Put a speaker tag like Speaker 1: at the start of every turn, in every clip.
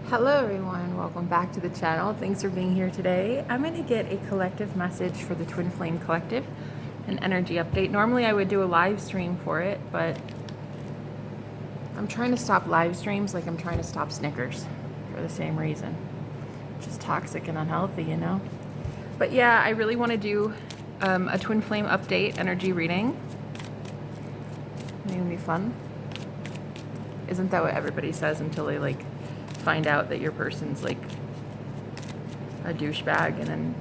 Speaker 1: Hello everyone, welcome back to the channel. Thanks for being here today. I'm going to get a collective message for the Twin Flame Collective, an energy update. Normally I would do a live stream for it, but I'm trying to stop live streams like I'm trying to stop Snickers for the same reason. Just toxic and unhealthy, you know? But yeah, I really want to do a Twin Flame update energy reading. I think it'll be fun. Isn't that what everybody says until they find out that your person's a douchebag, and then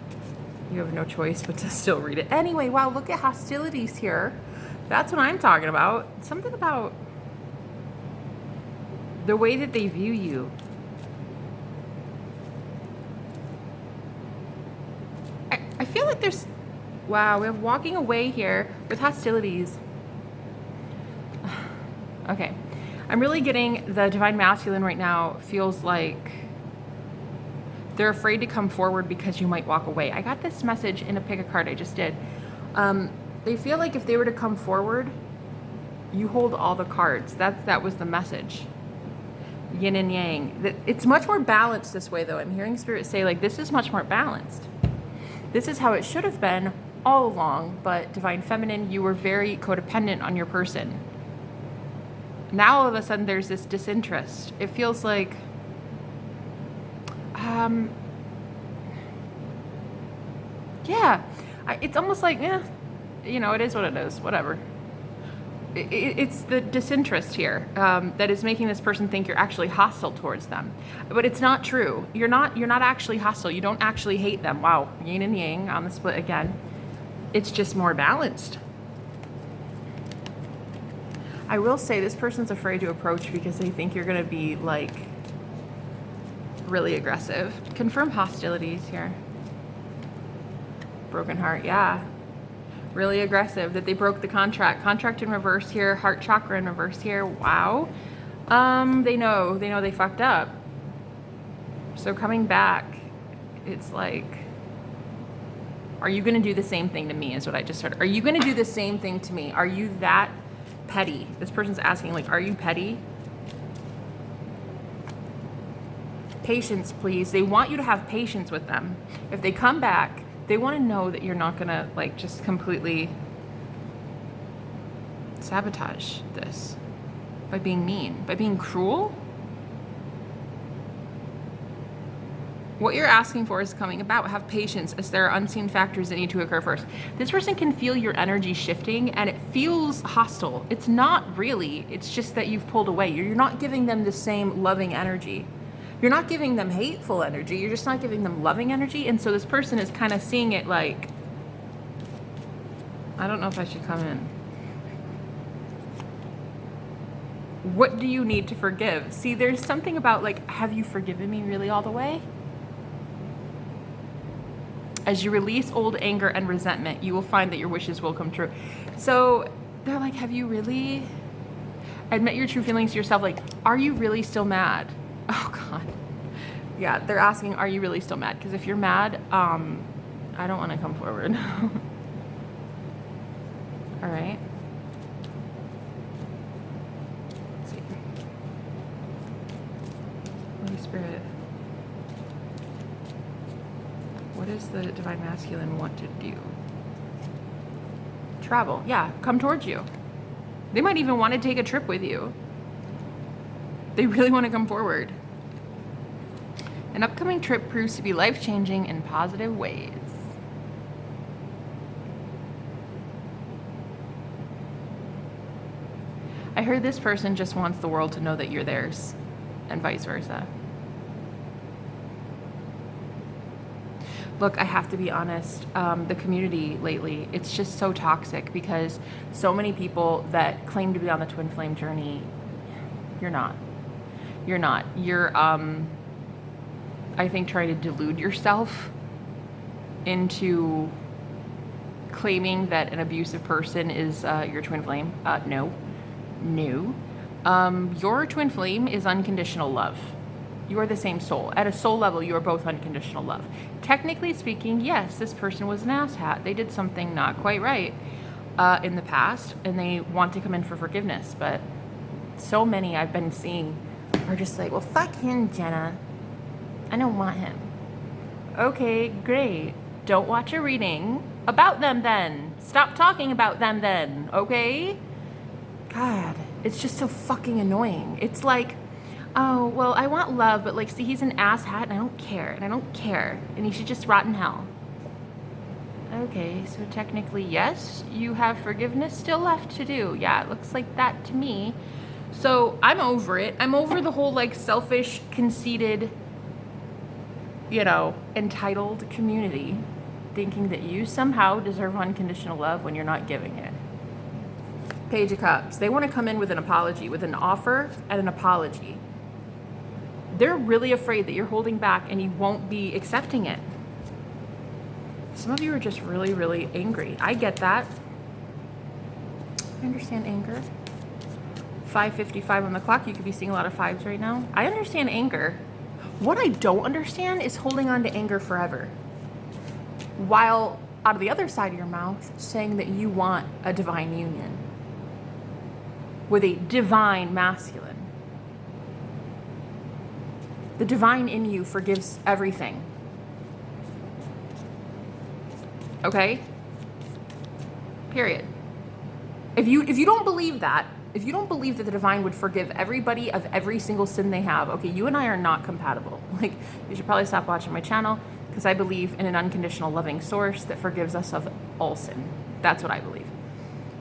Speaker 1: you have no choice but to still read it. Anyway, wow, look at hostilities here. That's what I'm talking about. Something about the way that they view you. I feel like there's, wow, we have walking away here with hostilities. Okay. I'm really getting the Divine Masculine right now feels like they're afraid to come forward because you might walk away. I got this message in a pick a card I just did. They feel like if they were to come forward, you hold all the cards. That was the message. Yin and yang. It's much more balanced this way though. I'm hearing Spirit say this is much more balanced. This is how it should have been all along, but Divine Feminine, you were very codependent on your person. Now all of a sudden there's this disinterest. It feels like, yeah, it's almost like, it is what it is, whatever. It's the disinterest here that is making this person think you're actually hostile towards them. But it's not true. You're not actually hostile. You don't actually hate them. Wow, yin and yang on the split again. It's just more balanced. I will say this person's afraid to approach because they think you're going to be really aggressive. Confirm hostilities here. Broken heart, yeah. Really aggressive, that they broke the contract. Contract in reverse here, heart chakra in reverse here. Wow. They know they fucked up. So coming back, it's like, are you going to do the same thing to me is what I just heard. Are you going to do the same thing to me? Are you that petty? This person's asking, are you petty? Patience, please. They want you to have patience with them. If they come back, they want to know that you're not gonna just completely sabotage this by being mean, by being cruel. What you're asking for is coming about. Have patience, as there are unseen factors that need to occur first. This person can feel your energy shifting and it feels hostile. It's not really, it's just that you've pulled away. You're not giving them the same loving energy. You're not giving them hateful energy. You're just not giving them loving energy. And so this person is kind of seeing it I don't know if I should come in. What do you need to forgive? See, there's something about have you forgiven me really all the way? As you release old anger and resentment, you will find that your wishes will come true. So they're have you really? Admit your true feelings to yourself. Are you really still mad? Oh God. Yeah, they're asking, are you really still mad? Because if you're mad, I don't want to come forward. All right. Let's see. Holy Spirit. What does the Divine Masculine want to do? Travel. Yeah, come towards you. They might even want to take a trip with you. They really want to come forward. An upcoming trip proves to be life-changing in positive ways. I heard this person just wants the world to know that you're theirs, and vice versa. Look, I have to be honest, the community lately, it's just so toxic because so many people that claim to be on the twin flame journey, you're not. You're not. You're, I think, trying to delude yourself into claiming that an abusive person is your twin flame. No. Your twin flame is unconditional love. You are the same soul. At a soul level, you are both unconditional love. Technically speaking, yes, this person was an asshat. They did something not quite right in the past, and they want to come in for forgiveness. But so many I've been seeing are just well, fuck him, Jenna. I don't want him. Okay, great. Don't watch a reading about them then. Stop talking about them then, okay? God, it's just so fucking annoying. It's like, oh, well, I want love, but like, see, he's an asshat and I don't care, and he should just rot in hell. Okay, so technically, yes, you have forgiveness still left to do. Yeah, it looks like that to me. So I'm over it. I'm over the whole like selfish, conceited, entitled community thinking that you somehow deserve unconditional love when you're not giving it. Page of Cups. They want to come in with an apology, with an offer and an apology. They're really afraid that you're holding back and you won't be accepting it. Some of you are just really, really angry. I get that. I understand anger. 5:55 on the clock. You could be seeing a lot of fives right now. I understand anger. What I don't understand is holding on to anger forever, while out of the other side of your mouth saying that you want a divine union with a divine masculine. The divine in you forgives everything. Okay? Period. If you don't believe that, if you don't believe that the divine would forgive everybody of every single sin they have, okay, you and I are not compatible. Like, you should probably stop watching my channel, because I believe in an unconditional loving source that forgives us of all sin. That's what I believe.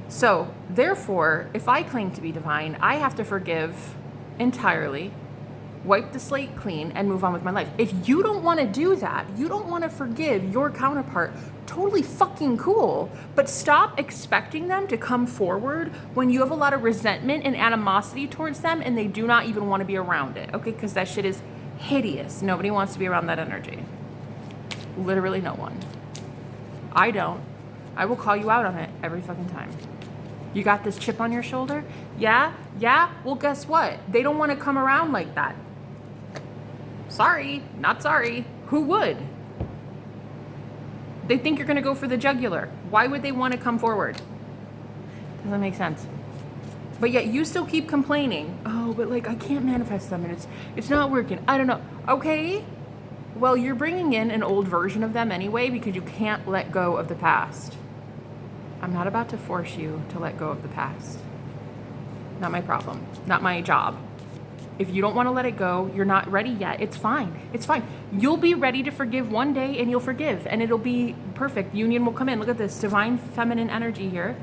Speaker 1: So, therefore, if I claim to be divine, I have to forgive entirely, wipe the slate clean, and move on with my life. If you don't want to do that, you don't want to forgive your counterpart, totally fucking cool. But stop expecting them to come forward when you have a lot of resentment and animosity towards them and they do not even want to be around it, okay? Because that shit is hideous. Nobody wants to be around that energy. Literally no one. I don't. I will call you out on it every fucking time. You got this chip on your shoulder? Yeah? Well, guess what? They don't want to come around like that. Sorry, not sorry. Who would? They think you're going to go for the jugular. Why would they want to come forward? Doesn't make sense. But yet you still keep complaining. Oh, but like I can't manifest them and it's not working. I don't know. Okay. Well, you're bringing in an old version of them anyway because you can't let go of the past. I'm not about to force you to let go of the past. Not my problem. Not my job. If you don't want to let it go, you're not ready yet. It's fine. It's fine. You'll be ready to forgive one day and you'll forgive and it'll be perfect. Union will come in. Look at this divine feminine energy here.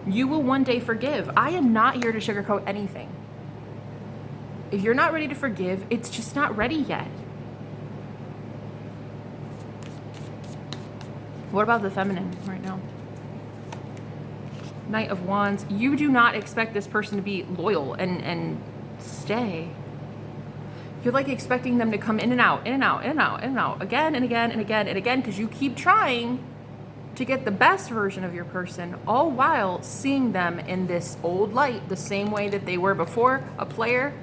Speaker 1: You will one day forgive. I am not here to sugarcoat anything. If you're not ready to forgive, it's just not ready yet. What about the feminine right now? Knight of Wands. You do not expect this person to be loyal and stay. You're like expecting them to come in and out, again and again and again and again, because you keep trying to get the best version of your person, all while seeing them in this old light, the same way that they were before, a player.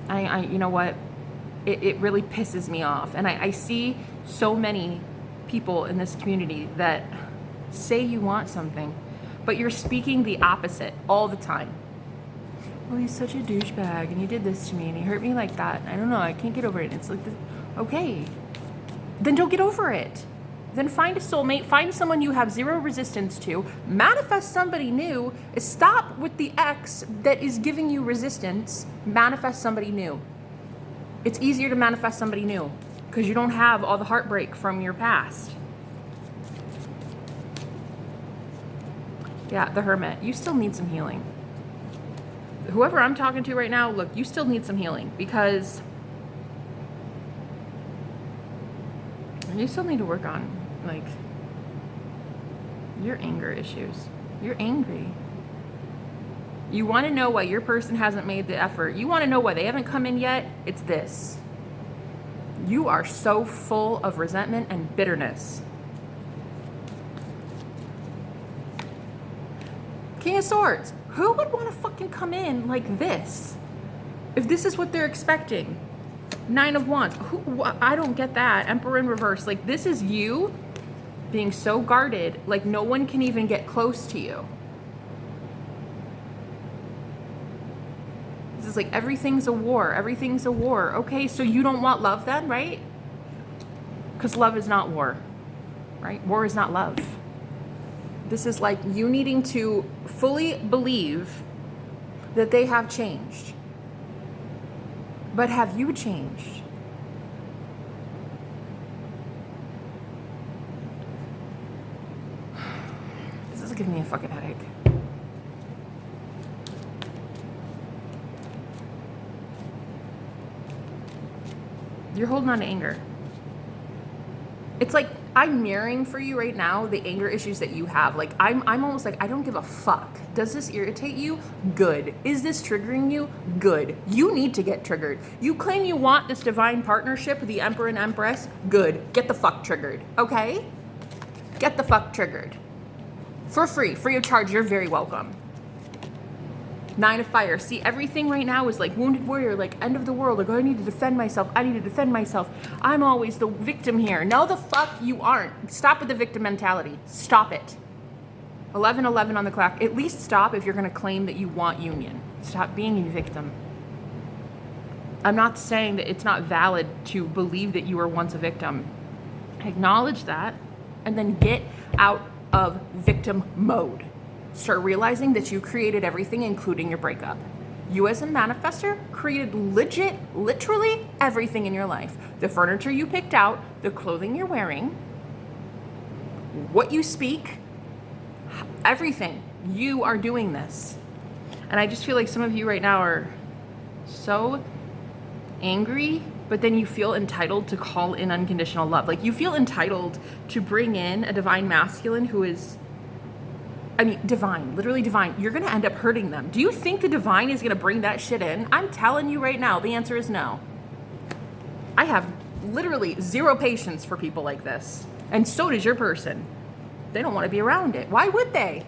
Speaker 1: You know what? It really pisses me off. And I see so many people in this community that say you want something, but you're speaking the opposite all the time. Well, he's such a douchebag and he did this to me and he hurt me like that. I don't know, I can't get over it. It's like, okay, then don't get over it. Then find a soulmate, find someone you have zero resistance to, manifest somebody new, stop with the ex that is giving you resistance, manifest somebody new. It's easier to manifest somebody new because you don't have all the heartbreak from your past. Yeah, the Hermit. You still need some healing. Whoever I'm talking to right now, look, you still need some healing because you still need to work on, like, your anger issues. You're angry. You want to know why your person hasn't made the effort. You want to know why they haven't come in yet. It's this. You are so full of resentment and bitterness. King of Swords. Who would want to fucking come in like this? If this is what they're expecting. Nine of Wands. I don't get that. Emperor in reverse. Like, this is you being so guarded, like no one can even get close to you. This is is like, everything's a war. Everything's a war. Okay, so you don't want love then, right? Because love is not war, right? War is not love. This is like you needing to fully believe that they have changed. But have you changed? This is giving me a fucking headache. You're holding on to anger. It's like I'm mirroring for you right now the anger issues that you have. Like I'm almost like, I don't give a fuck. Does this irritate you? Good. Is this triggering you? Good. You need to get triggered. You claim you want this divine partnership with the Emperor and Empress? Good. Get the fuck triggered. Okay? Get the fuck triggered. For free of charge. You're very welcome. 9 of Fire. See, everything right now is like wounded warrior, like end of the world. Like, oh, I need to defend myself. I need to defend myself. I'm always the victim here. No, the fuck you aren't. Stop with the victim mentality. Stop it. 11:11 on the clock. At least stop if you're going to claim that you want union. Stop being a victim. I'm not saying that it's not valid to believe that you were once a victim. Acknowledge that and then get out of victim mode. Start realizing that you created everything, including your breakup. You as a manifester created literally everything in your life. The furniture you picked out, the clothing you're wearing, what you speak, everything. You are doing this. And I just feel like some of you right now are so angry, but then you feel entitled to call in unconditional love. Like you feel entitled to bring in a divine masculine who is, I mean, divine, literally divine. You're going to end up hurting them. Do you think the divine is going to bring that shit in? I'm telling you right now, the answer is no. I have literally zero patience for people like this. And so does your person. They don't want to be around it. Why would they?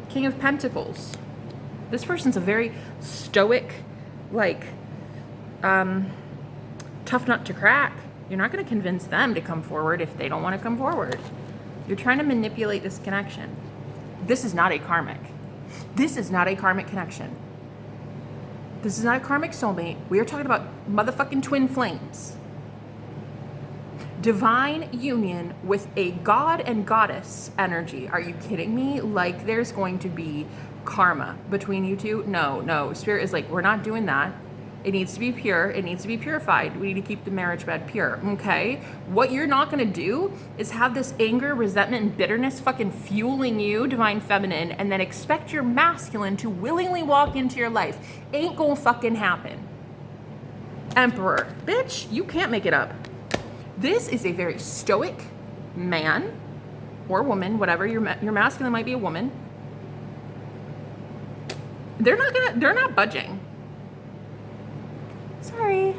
Speaker 1: King of Pentacles. This person's a very stoic, like, tough nut to crack. You're not going to convince them to come forward if they don't want to come forward. You're trying to manipulate this connection. This is not a karmic. This is not a karmic connection. This is not a karmic soulmate. We are talking about motherfucking twin flames. Divine union with a god and goddess energy. Are you kidding me? Like there's going to be karma between you two? No. Spirit is like, we're not doing that. It needs to be pure. It needs to be purified. We need to keep the marriage bed pure, okay? What you're not going to do is have this anger, resentment, and bitterness fucking fueling you, divine feminine, and then expect your masculine to willingly walk into your life. Ain't gonna fucking happen. Emperor. Bitch, you can't make it up. This is a very stoic man or woman, whatever. Your masculine might be a woman. They're not budging. Sorry.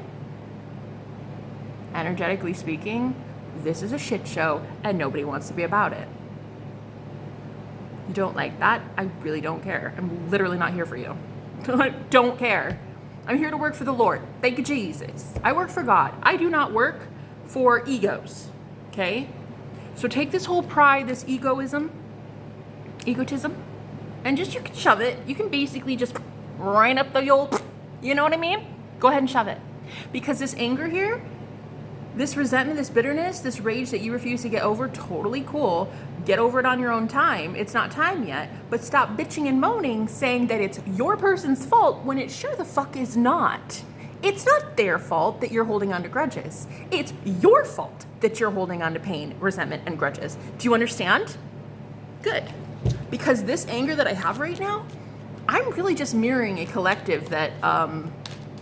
Speaker 1: Energetically speaking, this is a shit show and nobody wants to be about it. You don't like that? I really don't care. I'm literally not here for you. I don't care. I'm here to work for the Lord. Thank you, Jesus. I work for God. I do not work for egos. Okay? So take this whole pride, this egotism, and just, you can shove it. You can basically just right up the old, you know what I mean? Go ahead and shove it. Because this anger here, this resentment, this bitterness, this rage that you refuse to get over, totally cool. Get over it on your own time. It's not time yet. But stop bitching and moaning, saying that it's your person's fault when it sure the fuck is not. It's not their fault that you're holding on to grudges. It's your fault that you're holding on to pain, resentment, and grudges. Do you understand? Good. Because this anger that I have right now, I'm really just mirroring a collective that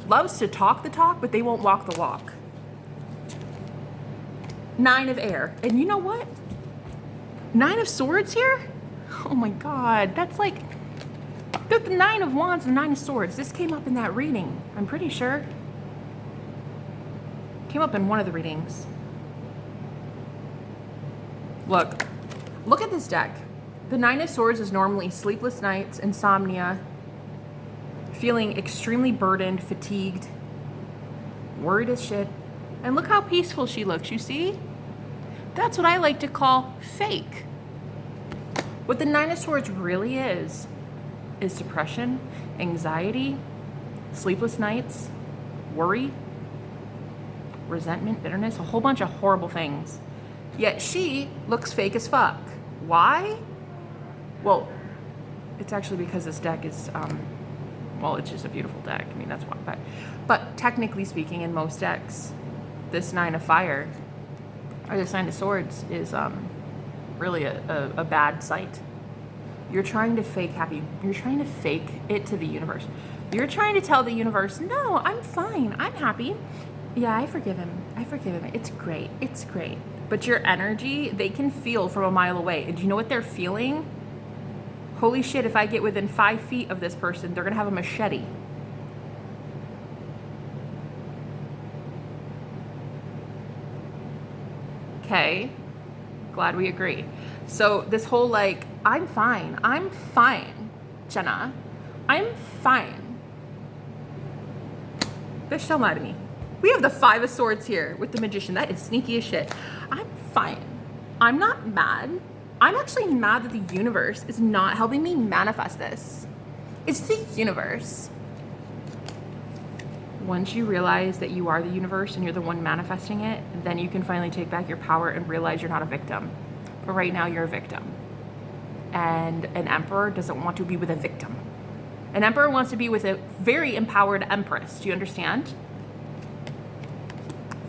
Speaker 1: loves to talk the talk, but they won't walk the walk. 9 of Air. And you know what? 9 of Swords here? Oh my God. That's like the 9 of Wands and 9 of Swords. This came up in that reading. I'm pretty sure. Came up in one of the readings. Look at this deck. The 9 of Swords is normally sleepless nights, insomnia, feeling extremely burdened, fatigued, worried as shit. And look how peaceful she looks, you see? That's what I like to call fake. What the 9 of Swords really is is depression, anxiety, sleepless nights, worry, resentment, bitterness, a whole bunch of horrible things. Yet she looks fake as fuck. Why? Well, it's actually because this deck is, well, it's just a beautiful deck. I mean, that's why. But technically speaking, in most decks, this Nine of Fire, or this Nine of Swords, is really a bad sight. You're trying to fake happy. You're trying to fake it to the universe. You're trying to tell the universe, no, I'm fine. I'm happy. Yeah, I forgive him. I forgive him. It's great. It's great. But your energy, they can feel from a mile away. And do you know what they're feeling? Holy shit, if I get within 5 feet of this person, they're going to have a machete. Okay. Glad we agree. So this whole like, I'm fine, Jenna. I'm fine. Bitch, don't lie to me. We have the Five of Swords here with the Magician. That is sneaky as shit. I'm fine. I'm not mad. I'm actually mad that the universe is not helping me manifest this. It's the universe. Once you realize that you are the universe and you're the one manifesting it, then you can finally take back your power and realize you're not a victim. But right now you're a victim. And an emperor doesn't want to be with a victim. An emperor wants to be with a very empowered empress. Do you understand?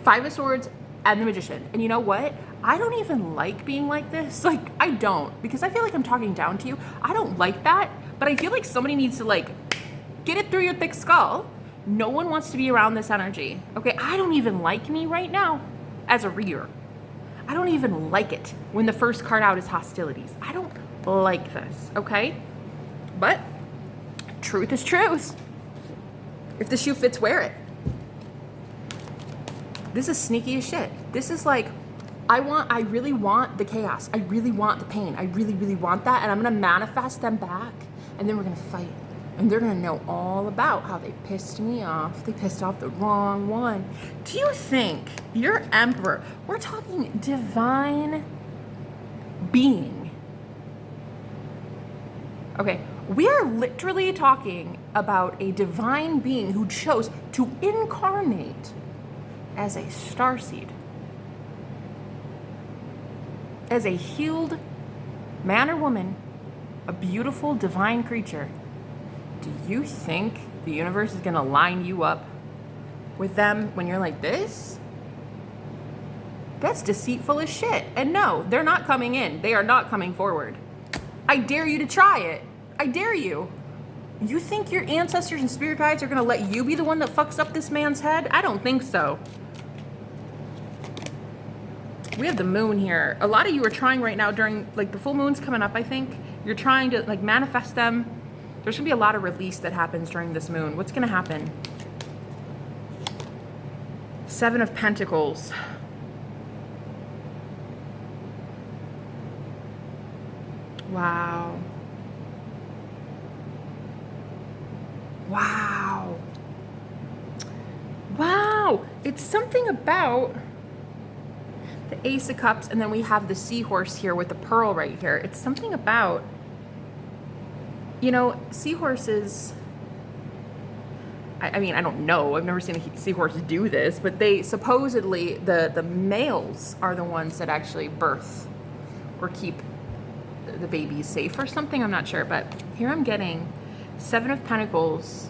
Speaker 1: Five of Swords and the Magician. And you know what? I don't even like being like this. Like, I don't. Because I feel like I'm talking down to you. I don't like that. But I feel like somebody needs to, like, get it through your thick skull. No one wants to be around this energy. Okay, I don't even like me right now as a reader. I don't even like it when the first card out is hostilities. I don't like this, okay? But truth is truth. If the shoe fits, wear it. This is sneaky as shit. This is like, I really want the chaos. I really want the pain. I really, really want that. And I'm going to manifest them back. And then we're going to fight. And they're going to know all about how they pissed me off. They pissed off the wrong one. Do you think your emperor, we're talking divine being. Okay, we are literally talking about a divine being who chose to incarnate as a starseed, as a healed man or woman, a beautiful divine creature. Do you think the universe is going to line you up with them when you're like this? That's deceitful as shit. And no, they're not coming in. They are not coming forward. I dare you to try it. I dare you. You think your ancestors and spirit guides are going to let you be the one that fucks up this man's head? I don't think so. We have the moon here. A lot of you are trying right now during, like, the full moon's coming up, I think. You're trying to, like, manifest them. There's going to be a lot of release that happens during this moon. What's going to happen? Seven of Pentacles. Wow. Wow. Wow. It's something about the Ace of Cups, and then we have the seahorse here with the pearl right here. It's something about, you know, seahorses, I mean, I don't know. I've never seen a seahorse do this, but they supposedly, the males are the ones that actually birth or keep the babies safe or something. I'm not sure, but here I'm getting Seven of Pentacles.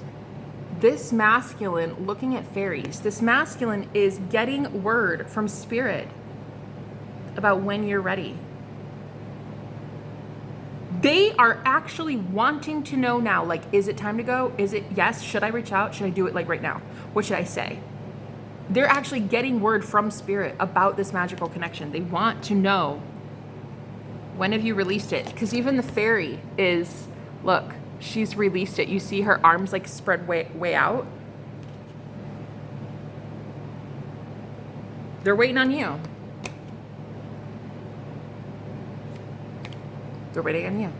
Speaker 1: This masculine looking at fairies. This masculine is getting word from spirit about when you're ready. They are actually wanting to know now, like, is it time to go? Is it yes? Should I reach out? Should I do it like right now? What should I say? They're actually getting word from spirit about this magical connection. They want to know, when have you released it? Because even the fairy is, look, she's released it. You see her arms like spread way out. They're waiting on you. They're waiting on you.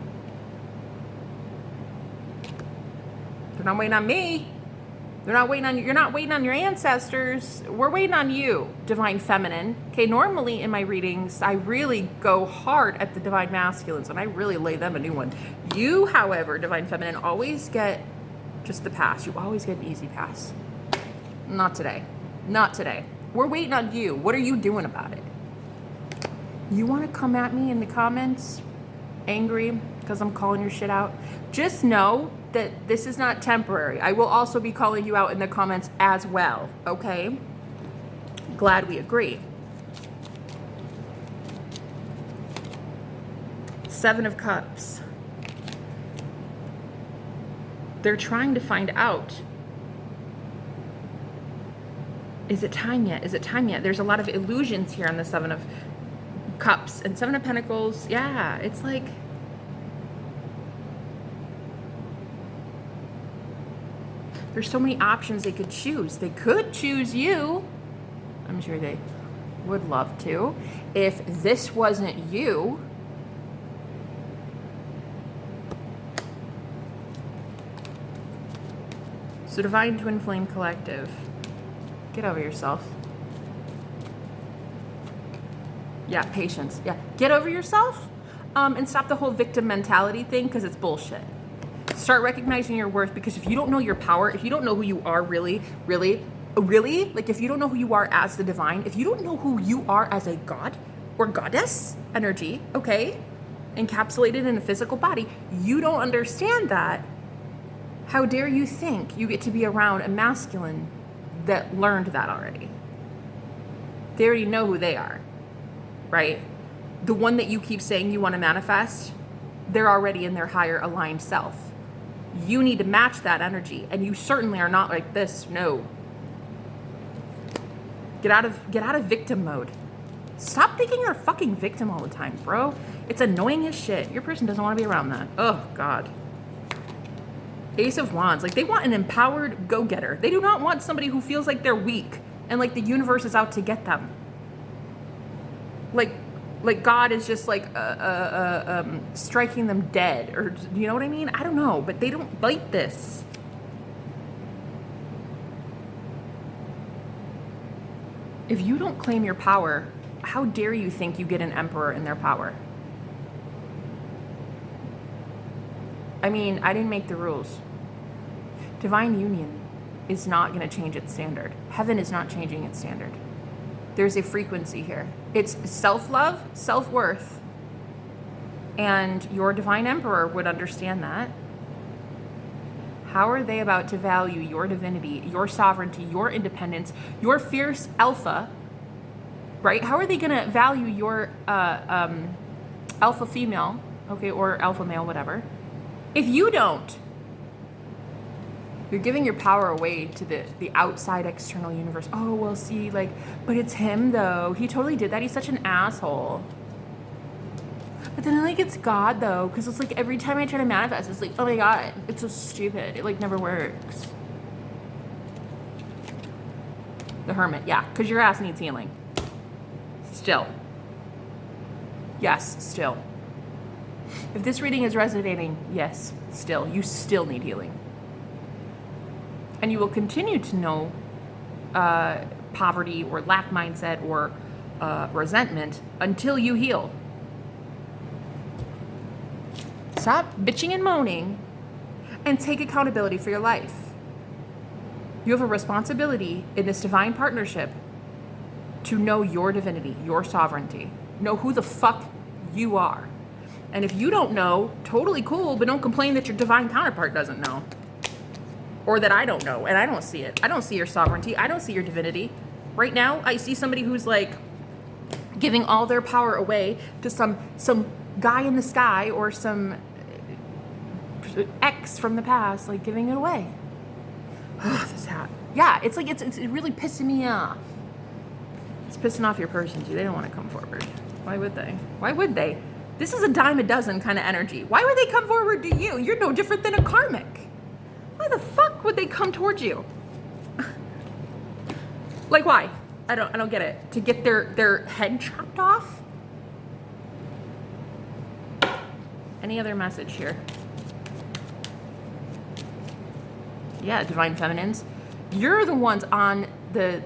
Speaker 1: They're not waiting on me. They're not waiting on you. You're not waiting on your ancestors. We're waiting on you, Divine Feminine. Okay, normally in my readings, I really go hard at the Divine Masculines and I really lay them a new one. You, however, Divine Feminine, always get just the pass. You always get an easy pass. Not today. Not today. We're waiting on you. What are you doing about it? You want to come at me in the comments angry because I'm calling your shit out? Just know that this is not temporary. I will also be calling you out in the comments as well, okay? Glad we agree. Seven of Cups. They're trying to find out. Is it time yet? Is it time yet? There's a lot of illusions here on the Seven of Cups and Seven of Pentacles. Yeah, it's like, there's so many options they could choose. They could choose you. I'm sure they would love to. If this wasn't you, so Divine Twin Flame Collective, get over yourself. Yeah, patience. Yeah, get over yourself and stop the whole victim mentality thing because it's bullshit. Start recognizing your worth, because if you don't know your power, if you don't know who you are really, like if you don't know who you are as the divine, if you don't know who you are as a god or goddess energy, okay, encapsulated in a physical body, you don't understand that. How dare you think you get to be around a masculine that learned that already? They already know who they are, right? The one that you keep saying you want to manifest, they're already in their higher aligned self. You need to match that energy, and you certainly are not like this. No. Get out of victim mode. Stop thinking you're a fucking victim all the time, bro. It's annoying as shit. Your person doesn't want to be around that. Oh God. Ace of Wands. Like, they want an empowered go-getter. They do not want somebody who feels like they're weak and like the universe is out to get them. Like God is just like striking them dead, or you know what I mean? I don't know, but they don't like this. If you don't claim your power, how dare you think you get an emperor in their power? I mean, I didn't make the rules. Divine union is not going to change its standard. Heaven is not changing its standard. There's a frequency here. It's self-love, self-worth. And your divine emperor would understand that. How are they about to value your divinity, your sovereignty, your independence, your fierce alpha, right? How are they going to value your alpha female, okay, or alpha male, whatever, if you don't? You're giving your power away to the outside external universe. Oh, well, see, like, but it's him, though. He totally did that. He's such an asshole. But then, like, it's God, though, because it's like every time I try to manifest, it's like, oh my God, it's so stupid. It, like, never works. The Hermit, yeah, because your ass needs healing. Still. Yes, still. If this reading is resonating, yes, still. You still need healing. And you will continue to know poverty or lack mindset or resentment until you heal. Stop bitching and moaning and take accountability for your life. You have a responsibility in this divine partnership to know your divinity, your sovereignty. Know who the fuck you are. And if you don't know, totally cool, but don't complain that your divine counterpart doesn't know. Or that I don't know, and I don't see it. I don't see your sovereignty. I don't see your divinity. Right now, I see somebody who's like giving all their power away to some guy in the sky or some ex from the past, like giving it away. Oh, this hat. Yeah, it's like it's really pissing me off. It's pissing off your person too. They don't want to come forward. Why would they? Why would they? This is a dime a dozen kind of energy. Why would they come forward to you? You're no different than a karmic. Why the fuck would they come towards you? Like, why? I don't get it. To get their head chopped off? Any other message here? Yeah, divine feminines. You're the ones on the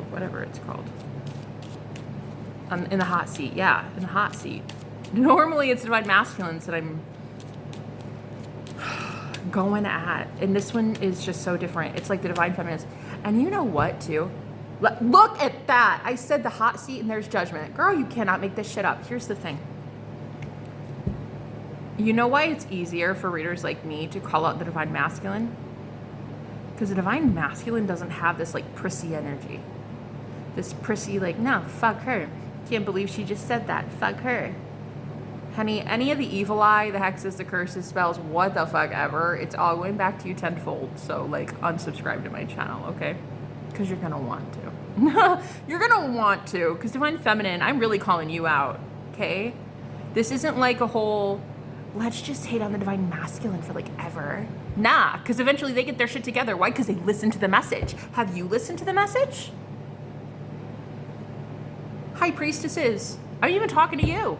Speaker 1: whatever it's called. In the hot seat. Yeah, in the hot seat. Normally it's divine masculines that I'm going at. And this one is just so different. It's like the divine feminines. And you know what, too? Look at that. I said the hot seat and there's judgment. Girl, you cannot make this shit up. Here's the thing. You know why it's easier for readers like me to call out the divine masculine? Because the divine masculine doesn't have this like prissy energy. This prissy like, no, fuck her. Can't believe she just said that. Fuck her. Honey, any of the evil eye, the hexes, the curses, spells, what the fuck ever, it's all going back to you tenfold. So like unsubscribe to my channel, okay? Because you're gonna want to. You're gonna want to. Because divine feminine, I'm really calling you out, okay? This isn't like a whole, let's just hate on the divine masculine for like ever. Nah, because eventually they get their shit together. Why? Because they listen to the message. Have you listened to the message? High priestesses, I'm even talking to you.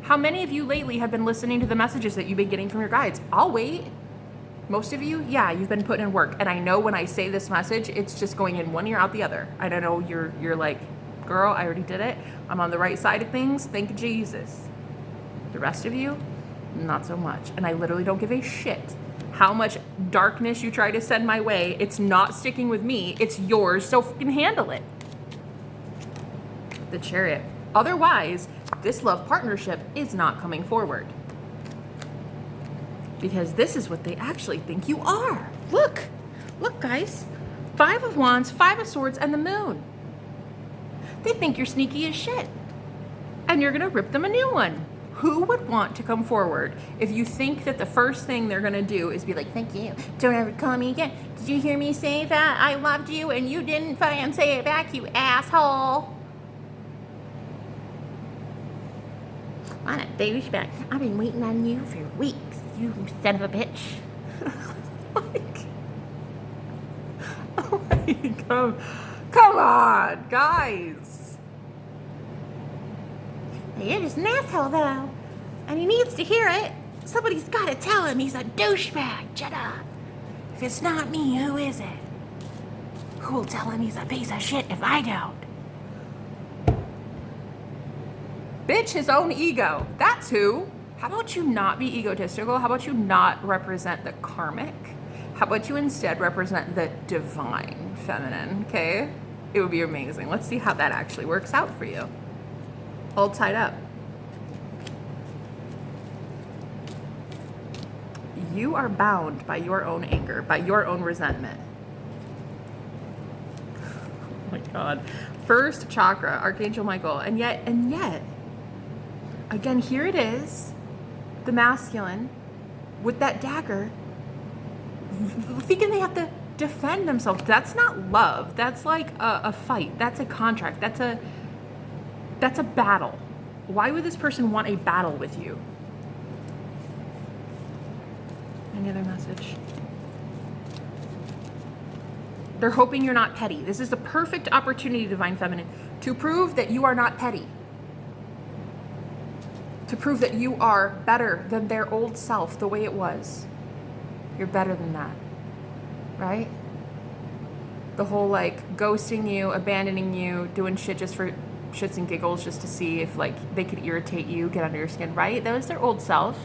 Speaker 1: How many of you lately have been listening to the messages that you've been getting from your guides? I'll wait. Most of you, yeah, you've been putting in work. And I know when I say this message, it's just going in one ear out the other. I don't know, you're like, girl, I already did it. I'm on the right side of things. Thank Jesus. The rest of you, not so much. And I literally don't give a shit how much darkness you try to send my way. It's not sticking with me. It's yours, so fucking handle it. The Chariot. Otherwise, this love partnership is not coming forward. Because this is what they actually think you are. Look, guys. 5 of Wands, 5 of Swords, and the Moon. They think you're sneaky as shit. And you're gonna rip them a new one. Who would want to come forward if you think that the first thing they're gonna do is be like, thank you, don't ever call me again. Did you hear me say that I loved you and you didn't fucking say it back, you asshole? What a douchebag. I've been waiting on you for weeks, you son of a bitch. Like, oh my God. Come on, guys. You're just an asshole, though. And he needs to hear it. Somebody's got to tell him he's a douchebag, Jeddah. If it's not me, who is it? Who'll tell him he's a piece of shit if I don't? Bitch, his own ego. That's who. How about you not be egotistical? How about you not represent the karmic? How about you instead represent the divine feminine, okay? It would be amazing. Let's see how that actually works out for you. All tied up. You are bound by your own anger, by your own resentment. Oh my God. First chakra, Archangel Michael. And yet, again, here it is, the masculine with that dagger, thinking they have to defend themselves. That's not love. That's like a fight. That's a contract. That's a battle. Why would this person want a battle with you? Any other message? They're hoping you're not petty. This is the perfect opportunity, Divine Feminine, to prove that you are not petty. To prove that you are better than their old self, the way it was. You're better than that, right? The whole like ghosting you, abandoning you, doing shit just for shits and giggles just to see if like they could irritate you, get under your skin, right? That was their old self.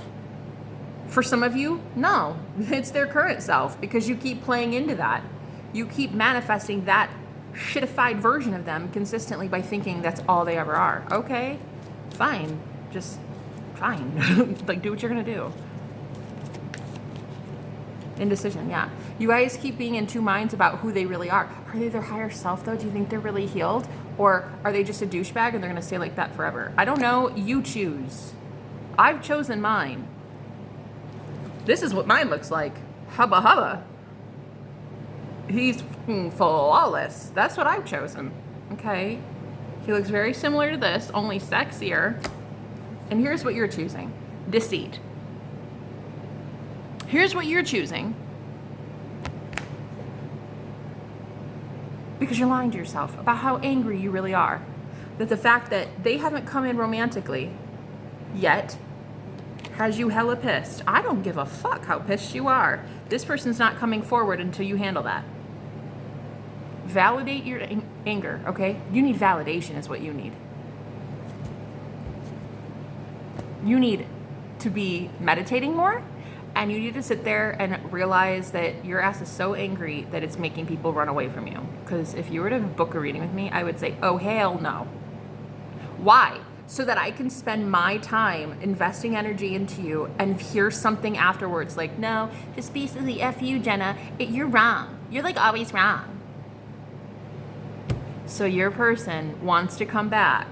Speaker 1: For some of you, no, it's their current self because you keep playing into that. You keep manifesting that shitified version of them consistently by thinking that's all they ever are. Okay, fine, just fine. Like, do what you're gonna do. Indecision, yeah. You guys keep being in two minds about who they really are. Are they their higher self, though? Do you think they're really healed? Or are they just a douchebag and they're gonna stay like that forever? I don't know. You choose. I've chosen mine. This is what mine looks like. Hubba hubba. He's flawless. That's what I've chosen. Okay. He looks very similar to this, only sexier. And here's what you're choosing. Deceit. Here's what you're choosing. Because you're lying to yourself about how angry you really are. That the fact that they haven't come in romantically yet has you hella pissed. I don't give a fuck how pissed you are. This person's not coming forward until you handle that. Validate your anger, okay? You need validation is what you need. You need to be meditating more, and you need to sit there and realize that your ass is so angry that it's making people run away from you. Because if you were to book a reading with me, I would say, oh, hell no. Why? So that I can spend my time investing energy into you and hear something afterwards like, no, just basically F you, Jenna. You're wrong. You're like always wrong. So your person wants to come back.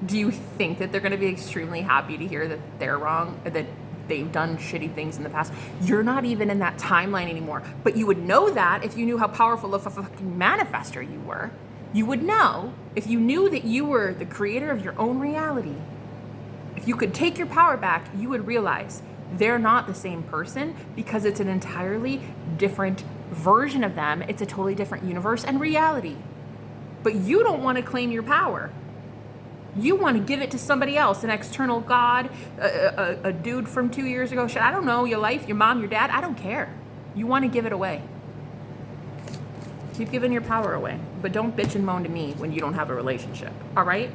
Speaker 1: Do you think that they're going to be extremely happy to hear that they're wrong, that they've done shitty things in the past? You're not even in that timeline anymore. But you would know that if you knew how powerful of a fucking manifester you were. You would know if you knew that you were the creator of your own reality. If you could take your power back, you would realize they're not the same person because it's an entirely different version of them. It's a totally different universe and reality. But you don't want to claim your power. You want to give it to somebody else, an external god, a dude from 2 years ago. Shit, I don't know, your life, your mom, your dad, I don't care. You want to give it away. Keep giving your power away, but don't bitch and moan to me when you don't have a relationship, all right?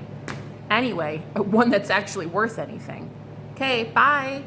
Speaker 1: Anyway, one that's actually worth anything. Okay, bye.